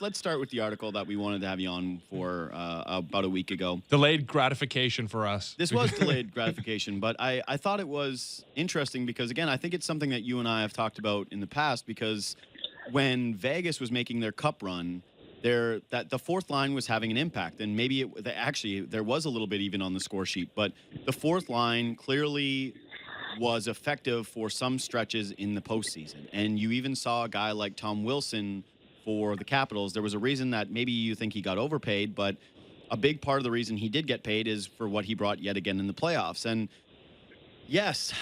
let's start with the article that we wanted to have you on for about a week ago. Delayed gratification for us. This was delayed gratification, but I thought it was interesting because, again, I think it's something that you and I have talked about in the past because when Vegas was making their cup run, that the fourth line was having an impact, and maybe actually there was a little bit even on the score sheet, but the fourth line clearly was effective for some stretches in the postseason. And you even saw a guy like Tom Wilson for the Capitals. There was a reason that maybe you think he got overpaid, but a big part of the reason he did get paid is for what he brought yet again in the playoffs. And yes,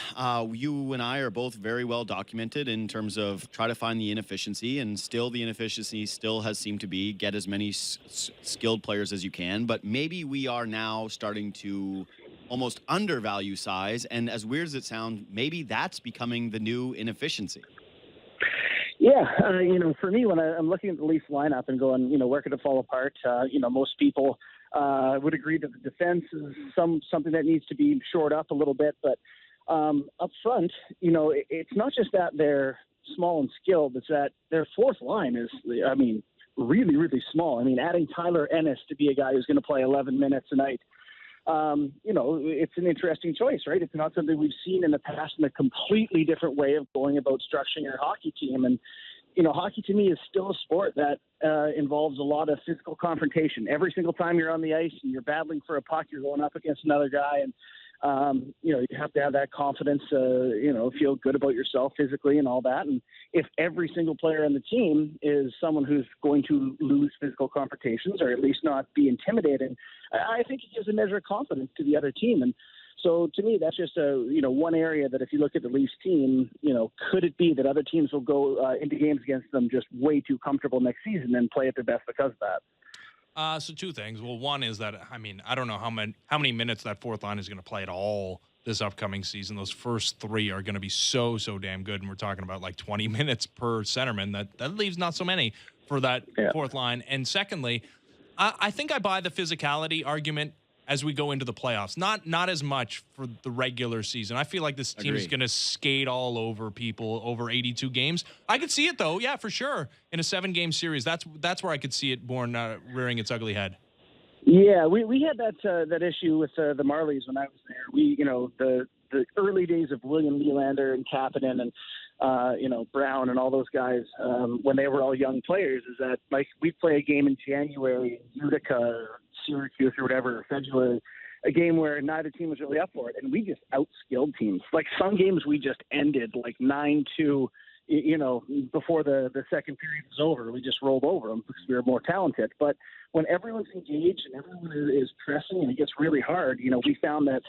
you and I are both very well documented in terms of try to find the inefficiency, and still the inefficiency still has seemed to be get as many skilled players as you can. But maybe we are now starting to almost undervalue size, and as weird as it sounds, maybe that's becoming the new inefficiency. Yeah, for me, when I'm looking at the Leafs lineup and going, where could it fall apart? Most people would agree that the defense is something that needs to be shored up a little bit. But up front, it's not just that they're small and skilled; it's that their fourth line is, really, really small. Adding Tyler Ennis to be a guy who's going to play 11 minutes a night. It's an interesting choice, right? It's not something we've seen in the past in a completely different way of going about structuring your hockey team. And, hockey to me is still a sport that involves a lot of physical confrontation. Every single time you're on the ice and you're battling for a puck, you're going up against another guy. And, you have to have that confidence, feel good about yourself physically and all that. And if every single player on the team is someone who's going to lose physical confrontations or at least not be intimidated, I think it gives a measure of confidence to the other team. And so to me, that's just one area that if you look at the Leafs team, could it be that other teams will go into games against them just way too comfortable next season and play at their best because of that? So two things. Well, one is that, I don't know how many minutes that fourth line is going to play at all this upcoming season. Those first three are going to be so damn good, and we're talking about like 20 minutes per centerman. That leaves not so many for that fourth line. And secondly, I think I buy the physicality argument as we go into the playoffs. Not as much for the regular season. I feel like this team is going to skate all over people over 82 games. I could see it, though, yeah, for sure. In a 7-game series, that's where I could see it rearing its ugly head. Yeah, we had that issue with the Marlies when I was there. The early days of William Nylander and Kapanen and Brown and all those guys when they were all young players is that like we'd play a game in January in Utica or Syracuse or whatever, February, a game where neither team was really up for it, and we just outskilled teams. Like some games we just ended like 9-2. Before the second period was over, we just rolled over them because we were more talented. But when everyone's engaged and everyone is pressing and it gets really hard, we found that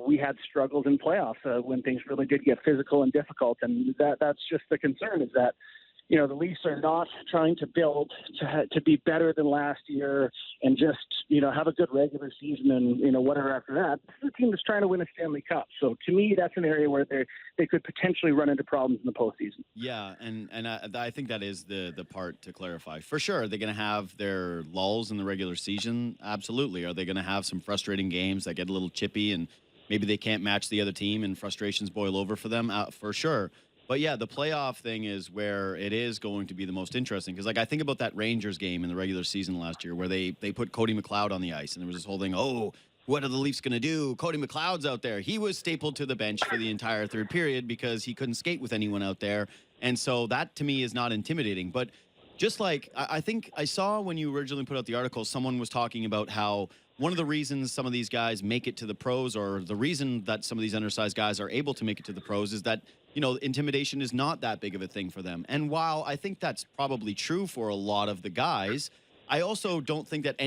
we had struggles in playoffs when things really did get physical and difficult. And that's just the concern is that, the Leafs are not trying to build to be better than last year and just, have a good regular season and, whatever after that. This is a team that's trying to win a Stanley Cup. So to me, that's an area where they could potentially run into problems in the postseason. Yeah, and I think that is the part to clarify. For sure, are they going to have their lulls in the regular season? Absolutely. Are they going to have some frustrating games that get a little chippy and maybe they can't match the other team and frustrations boil over for them? For sure. But yeah, the playoff thing is where it is going to be the most interesting because, I think about that Rangers game in the regular season last year where they put Cody McLeod on the ice and there was this whole thing, what are the Leafs going to do? Cody McLeod's out there. He was stapled to the bench for the entire third period because he couldn't skate with anyone out there. And so that, to me, is not intimidating. But just like I think I saw when you originally put out the article, someone was talking about how one of the reasons some of these guys make it to the pros or the reason that some of these undersized guys are able to make it to the pros is that intimidation is not that big of a thing for them. And while I think that's probably true for a lot of the guys, I also don't think that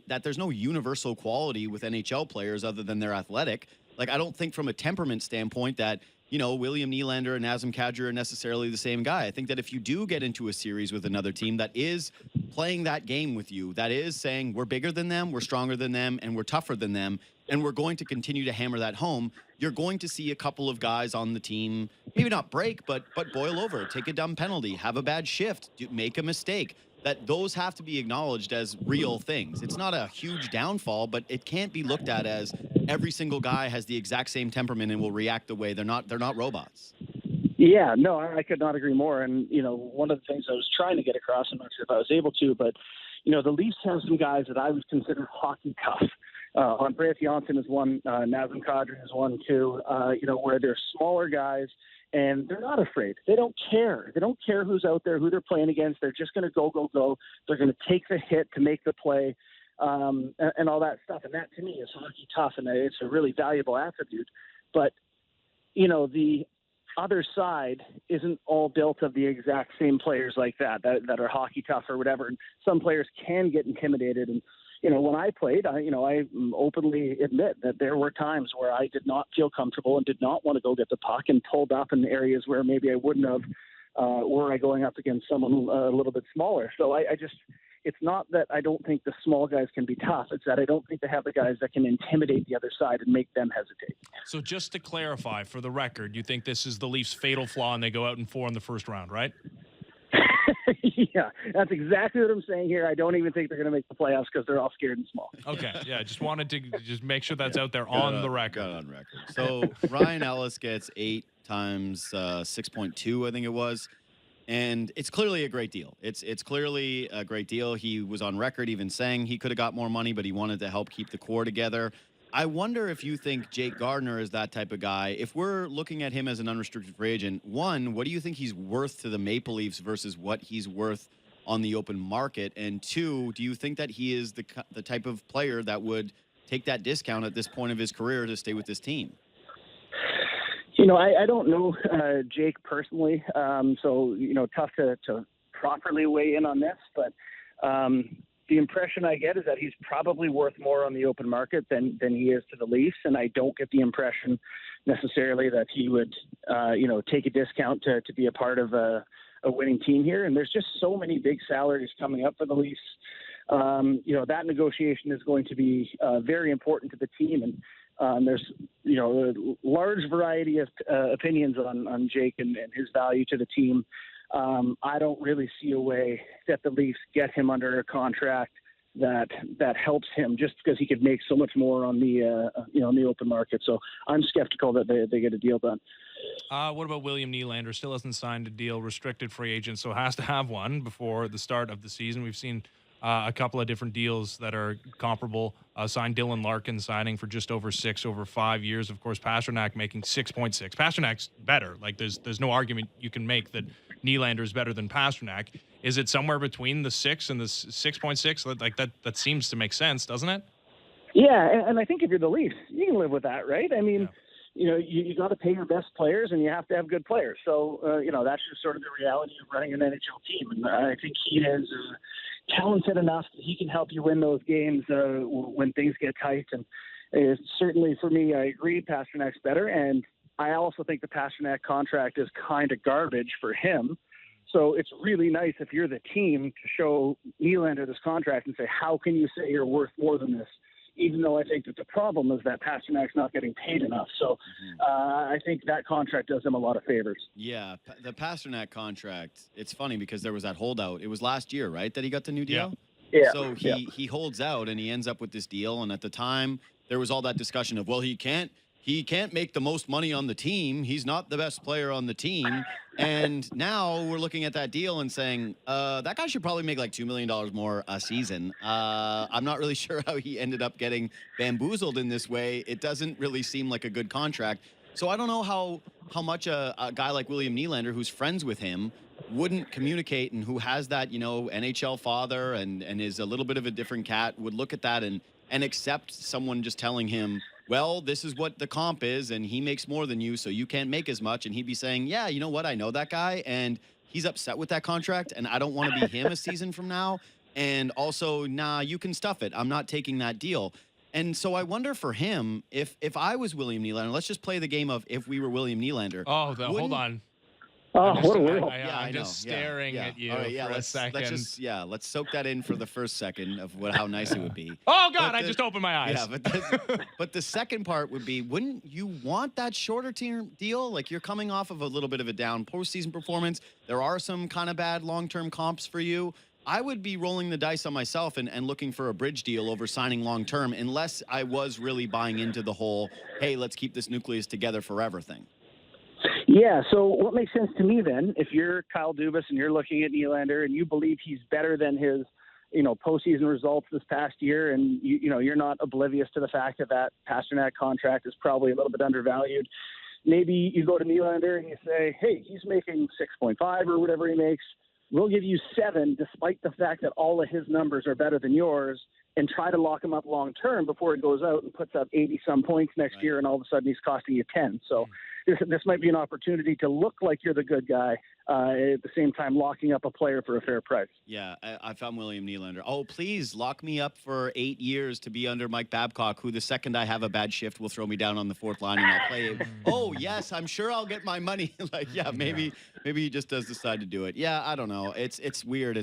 that there's no universal quality with NHL players other than they're athletic. Like, I don't think from a temperament standpoint that, William Nylander and Nazem Kadri are necessarily the same guy. I think that if you do get into a series with another team that is playing that game with you, that is saying we're bigger than them, we're stronger than them, and we're tougher than them, and we're going to continue to hammer that home, you're going to see a couple of guys on the team, maybe not break, but boil over, take a dumb penalty, have a bad shift, make a mistake. That those have to be acknowledged as real things. It's not a huge downfall, but it can't be looked at as every single guy has the exact same temperament and will react the way they're not robots. Yeah, no, I could not agree more. And, one of the things I was trying to get across, I'm not sure if I was able to, but, the Leafs have some guys that I would consider hockey tough. Andreas Janssen is one, Nazem Kadri is one too, where they're smaller guys and they're not afraid. They don't care. They don't care who's out there, who they're playing against. They're just going to go, go, go. They're going to take the hit to make the play, and all that stuff. And that to me is hockey tough, and it's a really valuable attribute. But, the other side isn't all built of the exact same players like that are hockey tough or whatever. And some players can get intimidated. And, when I played, I openly admit that there were times where I did not feel comfortable and did not want to go get the puck and pulled up in areas where maybe I wouldn't have, were I going up against someone a little bit smaller. So it's not that I don't think the small guys can be tough. It's that I don't think they have the guys that can intimidate the other side and make them hesitate. So just to clarify, for the record, you think this is the Leafs' fatal flaw and they go out in 4 in the first round, right? Yeah, that's exactly what I'm saying here. I don't even think they're going to make the playoffs because they're all scared and small. Okay, yeah, just wanted to just make sure that's out there on the record. Got on record. So Ryan Ellis gets 8 times 6.2, I think it was. And it's clearly a great deal. It's clearly a great deal. He was on record even saying he could have got more money, but he wanted to help keep the core together. I wonder if you think Jake Gardiner is that type of guy. If we're looking at him as an unrestricted free agent, one, what do you think he's worth to the Maple Leafs versus what he's worth on the open market? And two, do you think that he is the type of player that would take that discount at this point of his career to stay with this team? I don't know Jake personally, so tough to properly weigh in on this. But the impression I get is that he's probably worth more on the open market than he is to the Leafs, and I don't get the impression necessarily that he would, take a discount to be a part of a winning team here. And there's just so many big salaries coming up for the Leafs. That negotiation is going to be very important to the team, and there's a large variety of opinions on Jake and his value to the team. I don't really see a way that the Leafs get him under a contract that helps him just because he could make so much more on the on the open market. So I'm skeptical that they get a deal done. What about William Nylander? Still hasn't signed a deal, restricted free agent, so has to have one before the start of the season. We've seen a couple of different deals that are comparable. Signed Dylan Larkin, signing for just over 6 over 5 years. Of course, Pasternak making 6.6. Pasternak's better. Like there's no argument you can make that Nylander is better than Pasternak. Is it somewhere between the 6 and the 6.6? Like that seems to make sense, doesn't it? Yeah, and I think if you're the Leafs, you can live with that, right? I mean, you got to pay your best players, and you have to have good players. So, that's just sort of the reality of running an NHL team. And I think he is talented enough that he can help you win those games when things get tight. And certainly for me, I agree Pasternak's better. And I also think the Pasternak contract is kind of garbage for him. So it's really nice if you're the team to show Nylander this contract and say, how can you say you're worth more than this? Even though I think that the problem is that Pasternak's not getting paid enough. So I think that contract does him a lot of favors. Yeah, the Pasternak contract, it's funny because there was that holdout. It was last year, right, that he got the new deal? Yeah. So he holds out and he ends up with this deal. And at the time, there was all that discussion of, well, he can't make the most money on the team. He's not the best player on the team. And now we're looking at that deal and saying, that guy should probably make like $2 million more a season. I'm not really sure how he ended up getting bamboozled in this way. It doesn't really seem like a good contract. So I don't know how much a guy like William Nylander, who's friends with him, wouldn't communicate and who has that, NHL father and is a little bit of a different cat, would look at that and accept someone just telling him, well, this is what the comp is, and he makes more than you, so you can't make as much. And he'd be saying, yeah, you know what? I know that guy, and he's upset with that contract, and I don't want to be him a season from now. And also, nah, you can stuff it. I'm not taking that deal. And so I wonder for him, if I was William Nylander, let's just play the game of if we were William Nylander. Oh, hold on. Oh, what a world. I'm just staring at you for a second. Let's soak that in for the first second of how nice it would be. Oh, God, I just opened my eyes. Yeah, but the second part would be, wouldn't you want that shorter term deal? Like you're coming off of a little bit of a down postseason performance. There are some kind of bad long-term comps for you. I would be rolling the dice on myself and looking for a bridge deal over signing long-term unless I was really buying into the whole, hey, let's keep this nucleus together forever thing. Yeah, so what makes sense to me then, if you're Kyle Dubas and you're looking at Nylander and you believe he's better than his, postseason results this past year, and you're not oblivious to the fact that Pasternak contract is probably a little bit undervalued, maybe you go to Nylander and you say, hey, he's making 6.5 or whatever he makes. We'll give you 7, despite the fact that all of his numbers are better than yours, and try to lock him up long term before it goes out and puts up 80-some points next year, and all of a sudden he's costing you 10. So this might be an opportunity to look like you're the good guy, at the same time locking up a player for a fair price. Yeah, I found William Nylander. Oh, please lock me up for 8 years to be under Mike Babcock, who the second I have a bad shift will throw me down on the fourth line and I'll play. Oh, yes, I'm sure I'll get my money. Maybe he just does decide to do it. Yeah, I don't know. It's weird.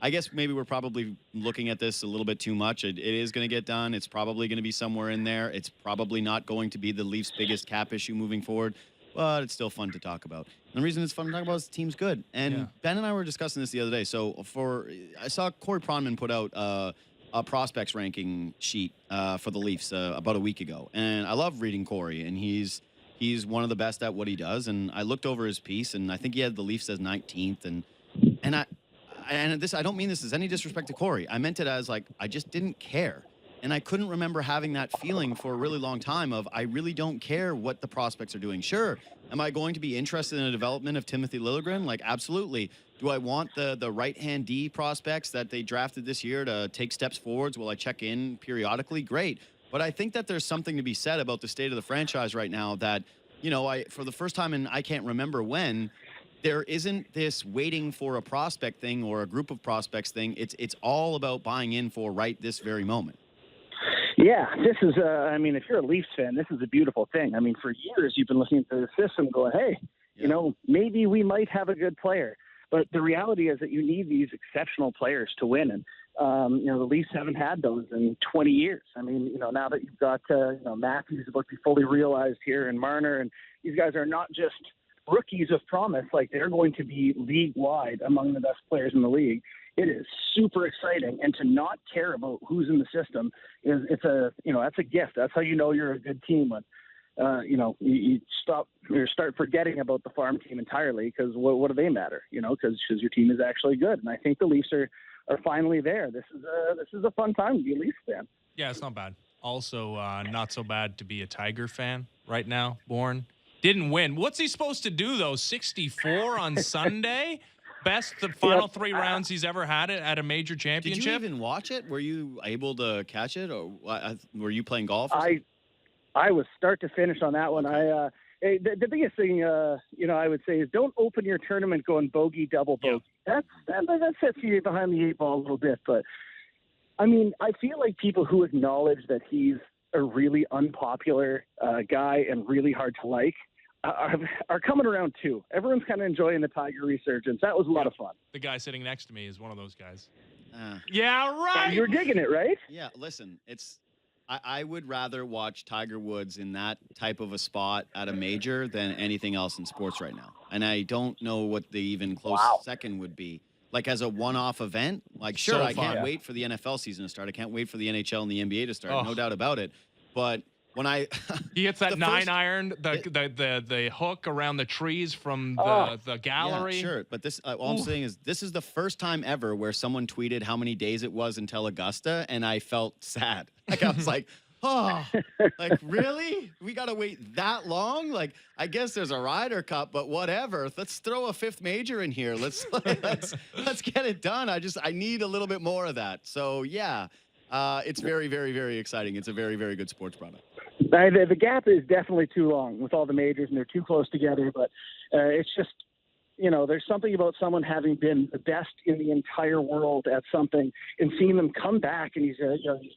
I guess maybe we're probably looking at this a little bit too much. It is going to get done. It's probably going to be somewhere in there. It's probably not going to be the Leafs' biggest cap issue moving forward, but it's still fun to talk about. And the reason it's fun to talk about is the team's good. And Ben and I were discussing this the other day. So I saw Corey Pronman put out a prospects ranking sheet for the Leafs about a week ago. And I love reading Corey, and he's one of the best at what he does. And I looked over his piece, and I think he had the Leafs as 19th. And I don't mean this as any disrespect to Corey. I meant it as I just didn't care. And I couldn't remember having that feeling for a really long time of I really don't care what the prospects are doing. Sure, am I going to be interested in the development of Timothy Liljegren? Absolutely. Do I want the right-hand D prospects that they drafted this year to take steps forwards? Will I check in periodically? Great. But I think that there's something to be said about the state of the franchise right now that, for the first time in I can't remember when, there isn't this waiting for a prospect thing or a group of prospects thing. It's all about buying in for right this very moment. Yeah, this is, if you're a Leafs fan, this is a beautiful thing. For years you've been listening to the system going, hey, maybe we might have a good player. But the reality is that you need these exceptional players to win. And, the Leafs haven't had those in 20 years. Now that you've got, Matthews about to be fully realized here and Marner, and these guys are not just rookies of promise, they're going to be league-wide among the best players in the league. It is super exciting, and to not care about who's in the system that's a gift. That's how you know you're a good team when you start forgetting about the farm team entirely, because what do they matter? Because your team is actually good, and I think the Leafs are finally there. This is a fun time to be a Leafs fan. Yeah, it's not bad. Also, not so bad to be a Tiger fan right now. Bourne didn't win. What's he supposed to do though? 64 on Sunday. The final 3 rounds he's ever had it at a major championship. Did you even watch it? Were you able to catch it, or were you playing golf? I was start to finish on that one. The biggest thing I would say is don't open your tournament going bogey, double bogey. Yeah. That sets you behind the 8 ball a little bit. But I feel like people who acknowledge that he's a really unpopular guy and really hard to like are coming around too. Everyone's kind of enjoying the Tiger resurgence. That was a lot of fun. The guy sitting next to me is one of those guys. Yeah, right. You're digging it, right? Yeah, listen, I would rather watch Tiger Woods in that type of a spot at a major than anything else in sports right now. And I don't know what the even close second would be. As a one-off event, sure, I can't wait for the NFL season to start. I can't wait for the NHL and the NBA to start. No doubt about it. But when he hits that 9-iron, the hook around the trees from the gallery. Yeah, sure. But all I'm saying is this is the first time ever where someone tweeted how many days it was until Augusta, and I felt sad. I was like, oh, really? We got to wait that long? I guess there's a Ryder Cup, but whatever. Let's throw a 5th major in here. Let's get it done. I need a little bit more of that. So yeah, it's very, very, very exciting. It's a very, very good sports product. The gap is definitely too long with all the majors, and they're too close together. But it's just, there's something about someone having been the best in the entire world at something and seeing them come back, and he's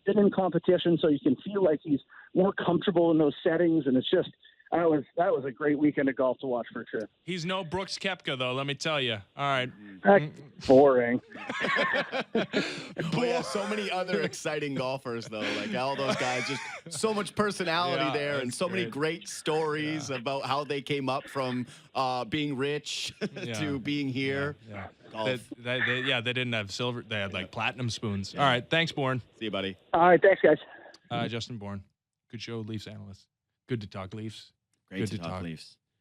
been in competition, so you can feel like he's more comfortable in those settings, and it's just that was a great weekend of golf to watch for sure. He's no Brooks Koepka, though, let me tell you. All right. Boring. Boy, yeah, so many other exciting golfers, though. All those guys, just so much personality there, and so many great stories about how they came up from being rich to being here. Yeah. Golf. They didn't have silver. They had platinum spoons. Yeah. All right. Thanks, Bourne. See you, buddy. All right. Thanks, guys. Justin Bourne. Good show, Leafs analyst. Good to talk Leafs. Great to talk Leafs.